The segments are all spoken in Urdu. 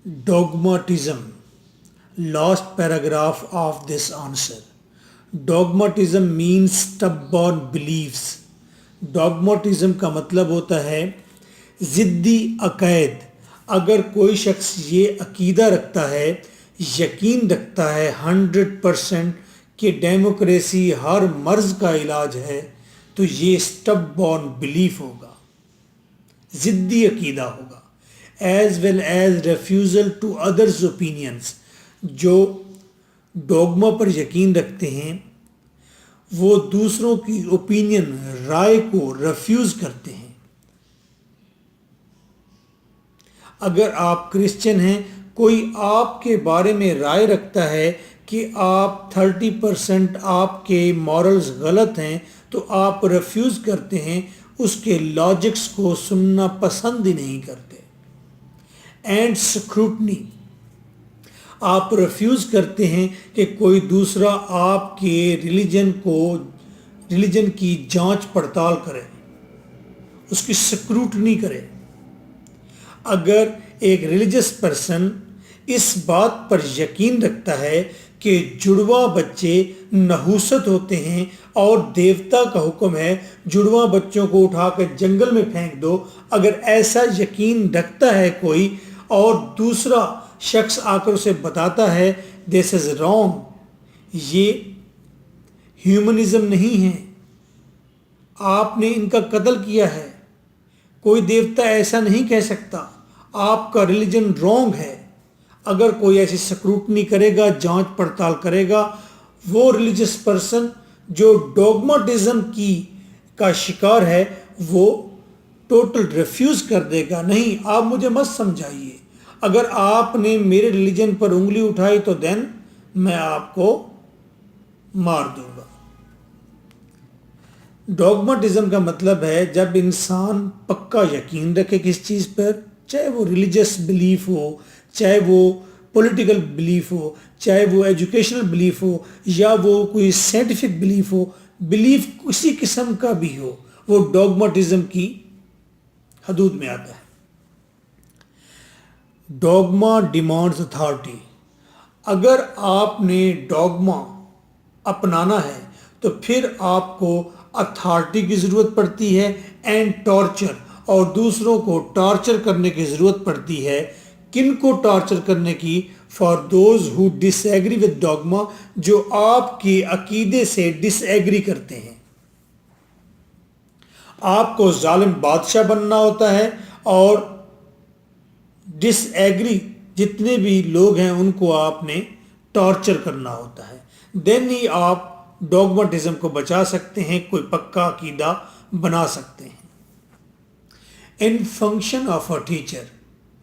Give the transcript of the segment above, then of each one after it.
Dogmatism. Last paragraph of this answer. Dogmatism means stubborn beliefs. Dogmatism کا مطلب ہوتا ہے ضدی عقائد. اگر کوئی شخص یہ عقیدہ رکھتا ہے، یقین رکھتا ہے 100% کہ ڈیموکریسی ہر مرض کا علاج ہے، تو یہ stubborn belief ہوگا، ضدی عقیدہ ہوگا. As well as refusal to others opinions. جو ڈوگما پر یقین رکھتے ہیں وہ دوسروں کی اوپینین، رائے کو ریفیوز کرتے ہیں. اگر آپ کرسچن ہیں، کوئی آپ کے بارے میں رائے رکھتا ہے کہ آپ 30% آپ کے مورلز غلط ہیں، تو آپ ریفیوز کرتے ہیں، اس کے لاجکس کو سننا پسند ہی نہیں کرتے. And scrutiny. آپ ریفیوز کرتے ہیں کہ کوئی دوسرا آپ کے ریلیجن کی جانچ پڑتال کرے، اس کی اسکروٹنی کرے. اگر ایک ریلیجس پرسن اس بات پر یقین رکھتا ہے کہ جڑواں بچے نحوست ہوتے ہیں اور دیوتا کا حکم ہے جڑواں بچوں کو اٹھا کر جنگل میں پھینک دو، اگر ایسا یقین رکھتا ہے کوئی اور دوسرا شخص آ کر اسے بتاتا ہے دس از رانگ، یہ ہیومنزم نہیں ہے، آپ نے ان کا قتل کیا ہے، کوئی دیوتا ایسا نہیں کہہ سکتا، آپ کا ریلیجن رانگ ہے. اگر کوئی ایسی سکروٹنی کرے گا، جانچ پڑتال کرے گا، وہ ریلیجس پرسن جو ڈوگماٹزم کا شکار ہے وہ ٹوٹل ریفیوز کر دے گا. نہیں، آپ مجھے مت سمجھائیے، اگر آپ نے میرے ریلیجن پر انگلی اٹھائی تو دین میں آپ کو مار دوں گا. ڈوگماٹزم کا مطلب ہے جب انسان پکا یقین رکھے کس چیز پر، چاہے وہ ریلیجس بلیف ہو، چاہے وہ پولیٹیکل بلیف ہو، چاہے وہ ایجوکیشنل بلیف ہو، یا وہ کوئی سائنٹیفک بلیف ہو، بلیف کسی قسم کا بھی ہو، وہ ڈوگماٹزم کی حدود میں آتا ہے. ڈوگما ڈیمانڈز اتھارٹی. اگر آپ نے ڈوگما اپنانا ہے تو پھر آپ کو اتھارٹی کی ضرورت پڑتی ہے اینڈ ٹارچر، اور دوسروں کو ٹارچر کرنے کی ضرورت پڑتی ہے. کن کو ٹارچر کرنے کی؟ For those who disagree with dogma, جو آپ کے عقیدے سے ڈس ایگری کرتے ہیں. آپ کو ظالم بادشاہ بننا ہوتا ہے اور ڈس ایگری جتنے بھی لوگ ہیں ان کو آپ نے ٹارچر کرنا ہوتا ہے. دین ہی آپ ڈوگماٹزم کو بچا سکتے ہیں، کوئی پکا عقیدہ بنا سکتے ہیں. ان فنکشن آف اے ٹیچر.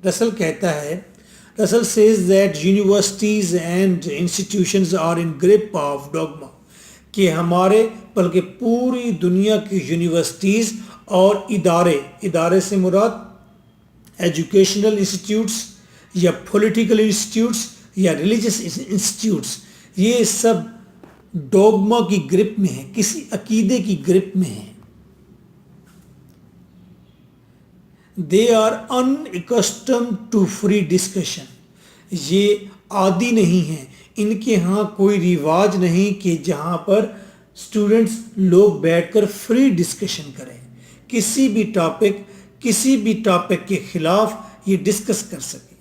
رسل کہتا ہے، رسل says that universities and institutions are in grip of dogma، کہ ہمارے بلکہ پوری دنیا کی یونیورسٹیز اور ادارے سے مراد ایجوکیشنل انسٹیٹیوٹس یا پولیٹیکل انسٹیٹیوٹس یا ریلیجس انسٹیٹیوٹس، یہ سب ڈوگما کی گرپ میں ہیں، کسی عقیدے کی گرپ میں ہیں. They are unaccustomed to free discussion. یہ عادی نہیں ہیں، ان کے ہاں کوئی رواج نہیں کہ جہاں پر اسٹوڈنٹس لوگ بیٹھ کر فری ڈسکشن کریں، کسی بھی ٹاپک کے خلاف یہ ڈسکس کر سکیں.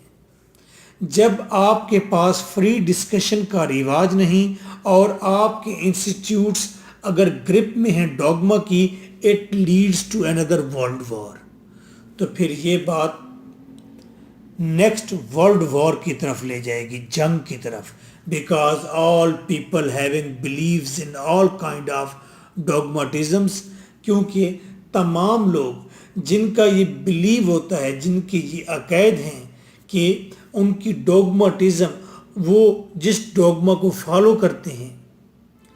جب آپ کے پاس فری ڈسکشن کا رواج نہیں اور آپ کے انسٹیٹیوٹس اگر گرپ میں ہیں ڈوگما کی، it leads to another world war, تو پھر یہ بات نیکسٹ ورلڈ وار کی طرف لے جائے گی، جنگ کی طرف. Because all people having beliefs in all kind of dogmatisms, کیونکہ تمام لوگ جن کا یہ بلیو ہوتا ہے، جن کی یہ عقائد ہیں کہ ان کی ڈوگماٹزم، وہ جس ڈوگما کو فالو کرتے ہیں،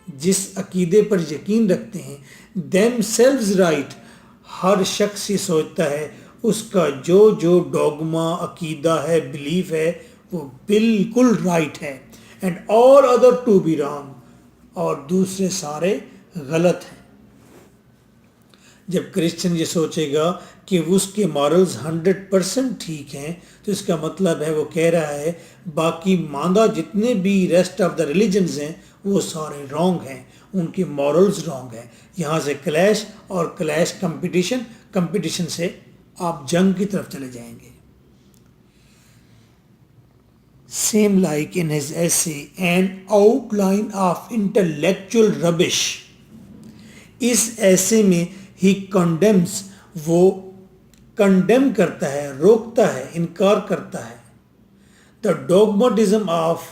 جس عقیدے پر یقین رکھتے ہیں، دیم سیلوز رائٹ. ہر شخص یہ سوچتا ہے اس کا جو ڈوگما عقیدہ ہے، بلیف ہے، وہ بالکل رائٹ ہے، and all other to be wrong, اور دوسرے سارے غلط ہیں. جب کرسچن یہ سوچے گا کہ اس کے مارلز 100% ٹھیک ہیں تو اس کا مطلب ہے وہ کہہ رہا ہے باقی ماندہ جتنے بھی ریسٹ آف دا ریلیجنز ہیں وہ سارے رانگ ہیں، ان کے مارلز رانگ ہیں. یہاں سے کلیش، اور کلیش کمپٹیشن سے آپ جنگ کی طرف چلے جائیں گے. Same like in his essay, an outline of intellectual rubbish. اس ایسے میں he condemns، وہ کنڈیم کرتا ہے، روکتا ہے، انکار کرتا ہے. the dogmatism of،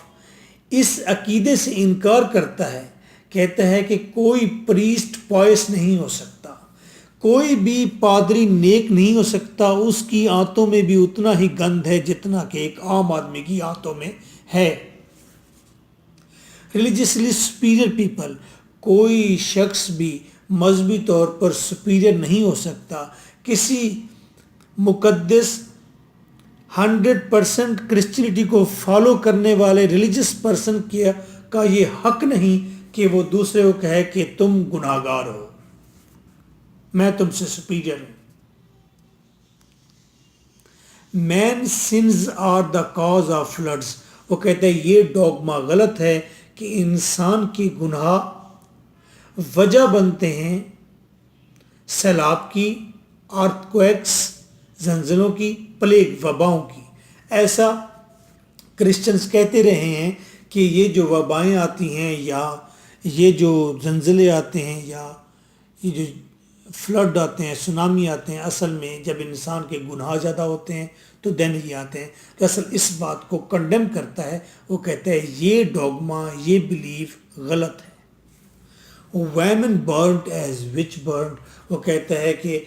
اس عقیدے سے انکار کرتا ہے، کہتا ہے کہ کوئی پریسٹ پوائس نہیں ہو سکتا، کوئی بھی پادری نیک نہیں ہو سکتا، اس کی آنتوں میں بھی اتنا ہی گند ہے جتنا کہ ایک عام آدمی کی آنتوں میں ہے. ریلیجیسلی سپیریئر پیپل، کوئی شخص بھی مذہبی طور پر سپیریئر نہیں ہو سکتا. کسی مقدس 100% کرسچینٹی کو فالو کرنے والے ریلیجس پرسن کا یہ حق نہیں کہ وہ دوسرے کو کہے کہ تم گناہگار ہو، میں تم سے سپیریئر ہوں. Men sins are the cause of floods, وہ کہتے ہیں یہ ڈوگما غلط ہے کہ انسان کی گناہ وجہ بنتے ہیں سیلاب کی، ارتھ زلزلوں کی، پلیگ وباؤں کی. ایسا کرسچنز کہتے رہے ہیں کہ یہ جو وبائیں آتی ہیں یا یہ جو زلزلے آتے ہیں یا یہ جو فلڈ آتے ہیں، سونامی آتے ہیں، اصل میں جب انسان کے گناہ زیادہ ہوتے ہیں تو دن ہی آتے ہیں. اصل اس بات کو کنڈیم کرتا ہے، وہ کہتا ہے یہ ڈوگما، یہ بلیف غلط ہے. ویمن برنٹ ایز وچ برنٹ، وہ کہتا ہے کہ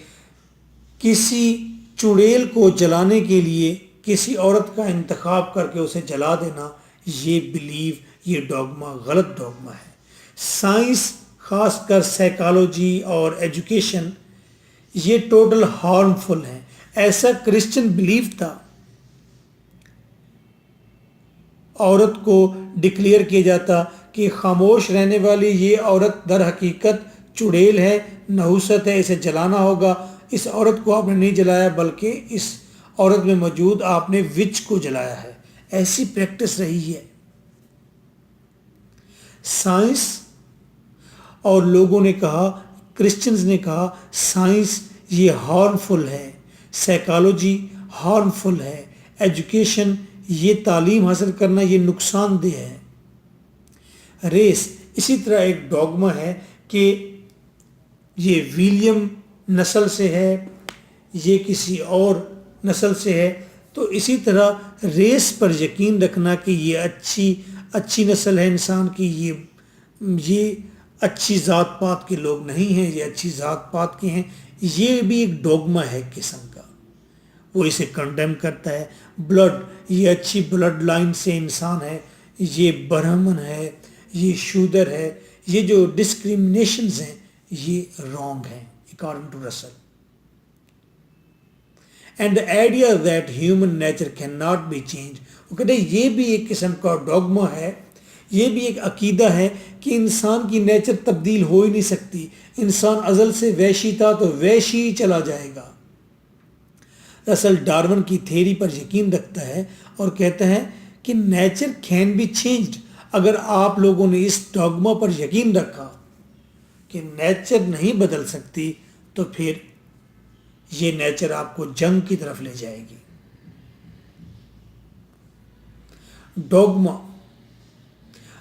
کسی چڑیل کو جلانے کے لیے کسی عورت کا انتخاب کر کے اسے جلا دینا، یہ بلیف، یہ ڈوگما غلط ڈوگما ہے. سائنس، خاص کر سائیکالوجی اور ایجوکیشن، یہ ٹوٹل ہارمفل ہیں. ایسا کرسچن بلیف تھا. عورت کو ڈکلیئر کیا جاتا کہ خاموش رہنے والی یہ عورت در حقیقت چڑیل ہے، نحوست ہے، اسے جلانا ہوگا. اس عورت کو آپ نے نہیں جلایا بلکہ اس عورت میں موجود آپ نے وچ کو جلایا ہے. ایسی پریکٹس رہی ہے. سائنس اور لوگوں نے کہا، کرسچنز نے کہا سائنس یہ ہارمفل ہے، سائیکالوجی ہارمفل ہے، ایجوکیشن یہ تعلیم حاصل کرنا یہ نقصان دہ ہے. ریس اسی طرح ایک ڈوگما ہے کہ یہ ویلیم نسل سے ہے، یہ کسی اور نسل سے ہے. تو اسی طرح ریس پر یقین رکھنا کہ یہ اچھی نسل ہے انسان کی، یہ اچھی ذات پات کے لوگ نہیں ہیں، یہ اچھی ذات پات کے ہیں، یہ بھی ایک ڈوگما ہے قسم کا. وہ اسے کنڈیم کرتا ہے. بلڈ، یہ اچھی بلڈ لائن سے انسان ہے، یہ برہمن ہے، یہ شودر ہے، یہ جو ڈسکریمنیشنز ہیں یہ رانگ ہیں اکارڈنگ ٹو رسل. And the idea that human nature cannot be changed، وہ کہتے ہیں یہ بھی ایک قسم کا ڈوگما ہے، یہ بھی ایک عقیدہ ہے کہ انسان کی نیچر تبدیل ہو ہی نہیں سکتی. انسان ازل سے وحشی تھا تو وحشی ہی چلا جائے گا. اصل ڈارون کی تھیری پر یقین رکھتا ہے اور کہتا ہے کہ نیچر کین بی چینجڈ. اگر آپ لوگوں نے اس ڈوگما پر یقین رکھا کہ نیچر نہیں بدل سکتی تو پھر یہ نیچر آپ کو جنگ کی طرف لے جائے گی. ڈوگما،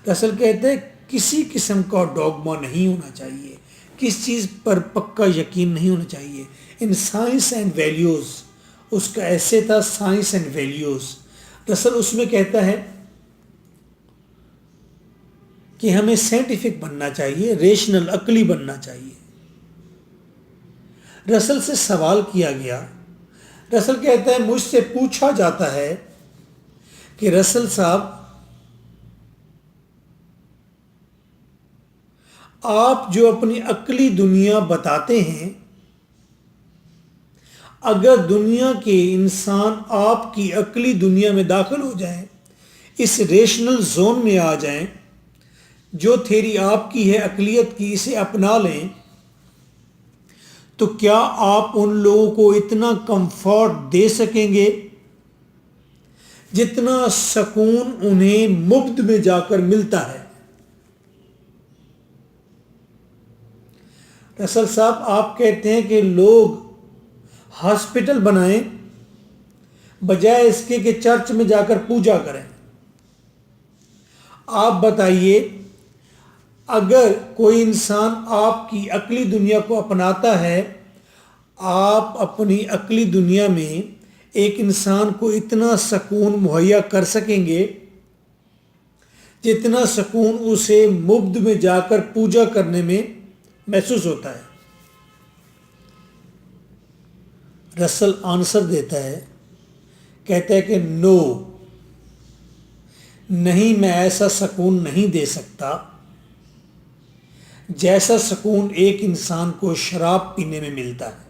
رسل کہتے ہیں کسی قسم کا ڈوگما نہیں ہونا چاہیے، کس چیز پر پکا یقین نہیں ہونا چاہیے. ان سائنس اینڈ ویلیوز، اس کا ایسے تھا سائنس اینڈ ویلیوز. رسل اس میں کہتا ہے کہ ہمیں سائنٹیفک بننا چاہیے، ریشنل، عقلی بننا چاہیے. رسل سے سوال کیا گیا، رسل کہتا ہے مجھ سے پوچھا جاتا ہے کہ رسل صاحب آپ جو اپنی عقلی دنیا بتاتے ہیں، اگر دنیا کے انسان آپ کی عقلی دنیا میں داخل ہو جائیں، اس ریشنل زون میں آ جائیں، جو تھیری آپ کی ہے عقلیت کی، اسے اپنا لیں، تو کیا آپ ان لوگوں کو اتنا کمفورٹ دے سکیں گے جتنا سکون انہیں مفت میں جا کر ملتا ہے؟ رسل صاحب آپ کہتے ہیں کہ لوگ ہاسپٹل بنائیں بجائے اس کے کہ چرچ میں جا کر پوجا کریں. آپ بتائیے اگر کوئی انسان آپ کی عقلی دنیا کو اپناتا ہے، آپ اپنی عقلی دنیا میں ایک انسان کو اتنا سکون مہیا کر سکیں گے جتنا سکون اسے مفت میں جا کر پوجا کرنے میں محسوس ہوتا ہے؟ رسل آنسر دیتا ہے، کہتا ہے کہ نو، نہیں، میں ایسا سکون نہیں دے سکتا جیسا سکون ایک انسان کو شراب پینے میں ملتا ہے.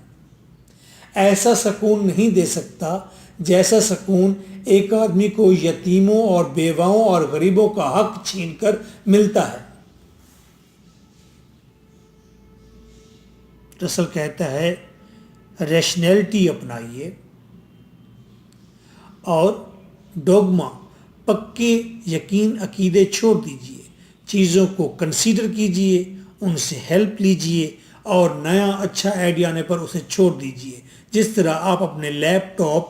ایسا سکون نہیں دے سکتا جیسا سکون ایک آدمی کو یتیموں اور بیواؤں اور غریبوں کا حق چھین کر ملتا ہے. رسل کہتا ہے ریشنلٹی اپنائیے اور ڈوگما، پکے یقین عقیدے چھوڑ دیجئے، چیزوں کو کنسیڈر کیجئے، ان سے ہیلپ لیجئے اور نیا اچھا آئیڈیا آنے پر اسے چھوڑ دیجئے، جس طرح آپ اپنے لیپ ٹاپ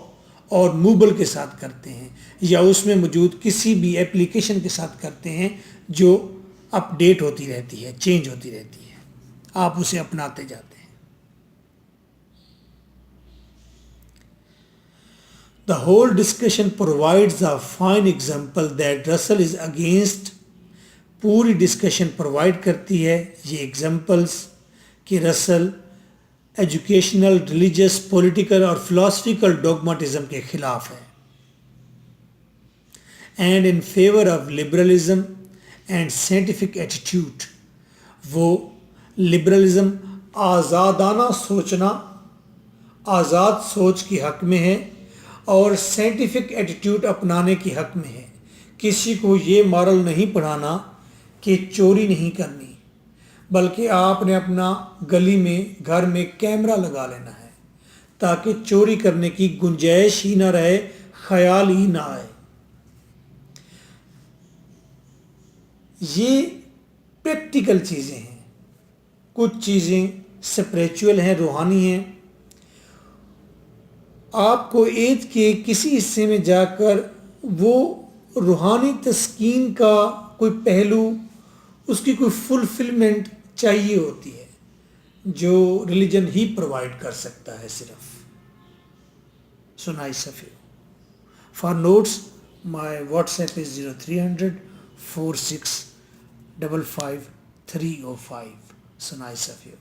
اور موبائل کے ساتھ کرتے ہیں یا اس میں موجود کسی بھی ایپلیکیشن کے ساتھ کرتے ہیں جو اپ ڈیٹ ہوتی رہتی ہے، چینج ہوتی رہتی ہے، آپ اسے اپناتے جاتے ہیں. The whole discussion provides a fine example that Russell is against. پوری ڈسکشن پرووائڈ کرتی ہے یہ ایگزامپلس کہ رسل ایجوکیشنل، ریلیجس، پولیٹیکل اور فلاسفیکل ڈوگماٹزم کے خلاف ہے and in favour of liberalism and scientific attitude. وہ لبرلزم، آزادانہ سوچنا، آزاد سوچ کی حق میں ہے اور سائنٹیفک ایٹیٹیوڈ اپنانے کی حق میں ہے. کسی کو یہ مارل نہیں پڑھانا کہ چوری نہیں کرنی، بلکہ آپ نے اپنا گلی میں، گھر میں کیمرہ لگا لینا ہے تاکہ چوری کرنے کی گنجائش ہی نہ رہے، خیال ہی نہ آئے. یہ پریکٹیکل چیزیں ہیں. کچھ چیزیں اسپریچول ہیں، روحانی ہیں. آپ کو عید کے کسی حصے میں جا کر وہ روحانی تسکین کا کوئی پہلو، اس کی کوئی فلفلمنٹ چاہیے ہوتی ہے جو ریلیجن ہی پرووائڈ کر سکتا ہے صرف. So nice of you. For notes, my WhatsApp is 0300 4655 305. So nice of you.